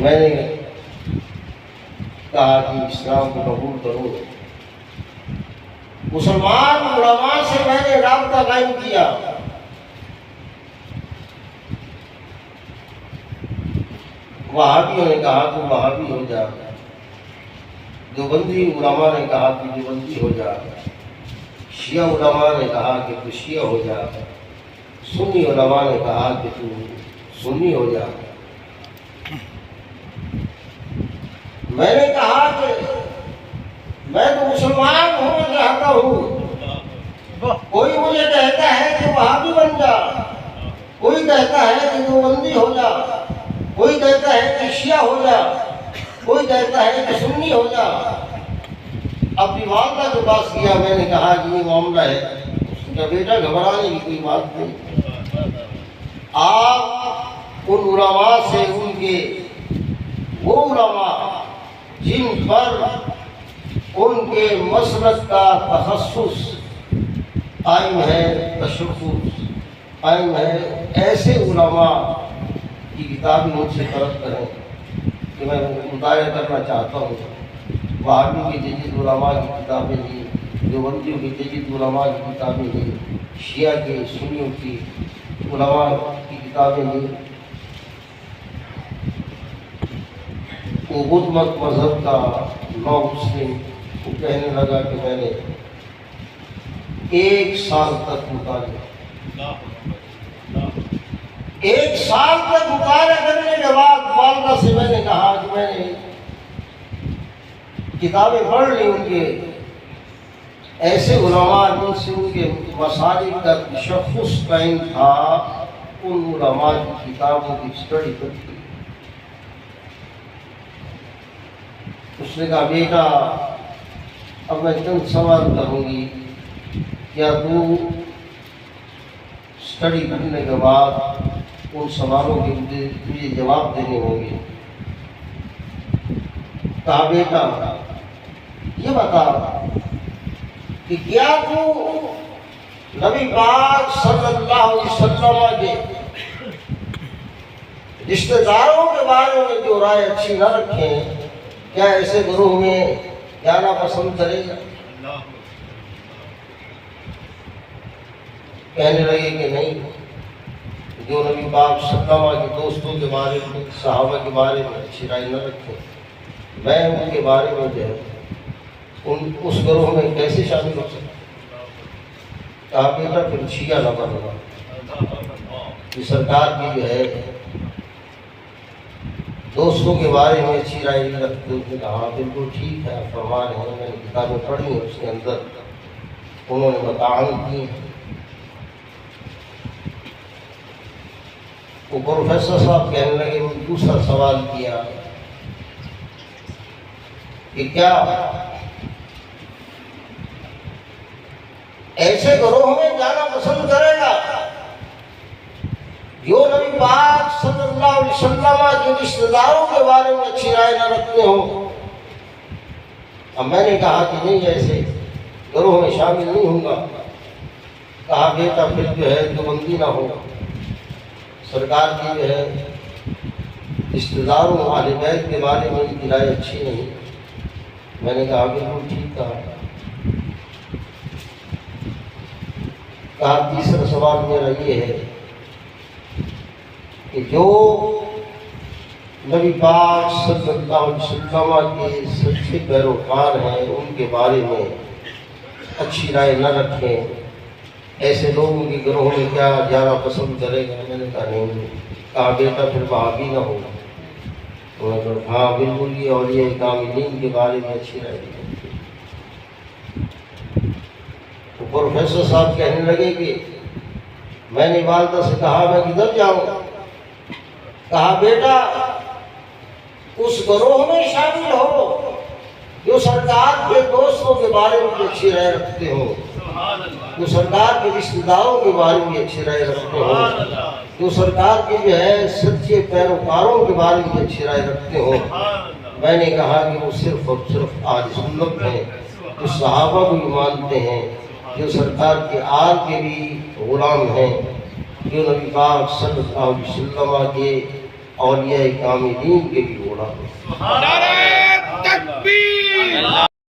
میں نے کہا کہ اسلام کو قبول کرو۔ مسلمان علماء سے میں نے رابطہ قائم کیا، وہابیوں نے کہا تو وہابی ہو جا، دیوبندی علماء نے کہا کہ دیوبندی ہو جا، شیعہ علماء نے کہا کہ تو شیعہ ہو جا، سنی علماء نے کہا کہ تو سنی ہو جا۔ میں نے کہا کہ میں تو مسلمان ہونا چاہتا ہوں، کوئی مجھے کہتا ہے کہ وہابی بن جا، کوئی کہتا ہے کہ دیوبندی ہو جا، کوئی کہتا ہے کہ شیعہ ہو جا، کوئی کہتا ہے کہ سنی ہو جا۔ اپنی والدہ کے پاس گیا، میں نے کہا کہ یہ معاملہ ہے۔ اس کا بیٹا گھبرانے کی کوئی بات نہیں، آپ ان علماء سے، ان کے وہ علماء جن پر ان کے مسلک کا تخصص قائم ہے، تشخص قائم ہے، ایسے علماء کی کتابیں مجھ سے طلب کریں کہ میں مطالعہ کرنا چاہتا ہوں۔ وہابیوں کی جدید علماء کی کتابیں لی، دیوبندیوں کی جدید علماء کی کتابیں لی، شیعہ کے سنیوں کی علماء کی کتابیں لی۔ وہ بدھ مت مذہب کا نو مسلم وہ کہنے لگا کہ میں نے 1 سال تک مطالعہ، 1 سال تک مطالعہ کرنے کے بعد والدہ سے میں نے کہا کہ میں نے کتابیں پڑھ لی ان کے ایسے علماء جن سے ان کے مسالک کا تشخص قائم تھا، ان علماء کی کتابوں کی اسٹڈی کرتی۔ اس نے کہا بیٹا اب میں چند سوال کروں گی، کیا تو اسٹڈی کرنے کے بعد ان سوالوں کے مجھے جواب دینے ہوں گے؟ کہا بیٹا یہ بتا کہ کیا تو نبی پاک صلی اللہ علیہ وسلم کے رشتہ داروں کے بارے میں جو رائے اچھی نہ رکھیں، کیا ایسے گروہ میں جانا پسند کرے گا؟ کہنے لگے کہ نہیں، جو نبی پاک صلی اللہ علیہ وسلم کے دوستوں کے بارے میں، صحابہ کے بارے میں اچھی رائے نہ رکھیں، میں ان کے بارے میں جو ہے اس گروہ میں کیسے شامل ہو سکتا؟ کہا بیٹا پھر شیعہ نہ بننا، کہ سرکار کی جو ہے دوستوں کے بارے میں اچھی رائے نہیں رکھتے۔ اس نے کہا ہاں بالکل ٹھیک ہے، آپ فرما رہے ہیں، میں نے کتابیں پڑھی ہیں، اس کے اندر انہوں نے بتاعن کی۔ وہ پروفیسر صاحب کہنے لگے، وہ دوسرا سوال کیا کہ کیا ایسے گروہ میں جانا پسند کرے گا جو نبی پاک صلی اللہ علیہ وسلم کے رشتہ داروں کے بارے میں اچھی رائے نہ رکھتے ہوں؟ اب میں نے کہا کہ نہیں، ایسے گروہ میں شامل نہیں ہوں گا۔ کہا بیٹا پھر جو ہے دیوبندی نہ ہو، سرکار کی جو ہے رشتہ داروں اہل بیت کے بارے میں ان کی رائے اچھی نہیں۔ میں نے کہا بالکل ٹھیک کہا۔ کہا تیسرا سوال میرا یہ ہے کہ جو نبی پاک صلی اللہ علیہ وسلم کے سچے پیروکار ہیں، ان کے بارے میں اچھی رائے نہ رکھیں، ایسے لوگوں کے گروہ میں کیا جانا پسند کرے گا؟ میں نے کہا نہیں۔ کہا بیٹا پھر وہابی نہ ہوگا؟ انہوں نے کہا ہاں بالکل، یہ اولیاء کاملین کے بارے میں اچھی رائے رکھیں۔ تو پروفیسر صاحب کہنے لگے کہ میں نے والدہ سے کہا میں کدھر جاؤں؟ کہا بیٹا اس گروہ میں شامل ہو جو سرکار کے دوستوں کے بارے میں اچھی رائے رکھتے ہو، جو سرکار کے رشتہ داروں کے بارے میں اچھی رائے رکھتے ہو، جو سرکار کے جو ہے سچے پیروکاروں کے بارے میں اچھی رائے رکھتے ہو۔ میں نے کہا کہ وہ صرف اور صرف اہل سنت ہیں، جو صحابہ کو بھی مانتے ہیں، جو سرکار کے آل کے بھی غلام ہیں، جو نبی پاک صلی اللہ علیہ وسلم کے اولیاء کاملین کے بھی علماء.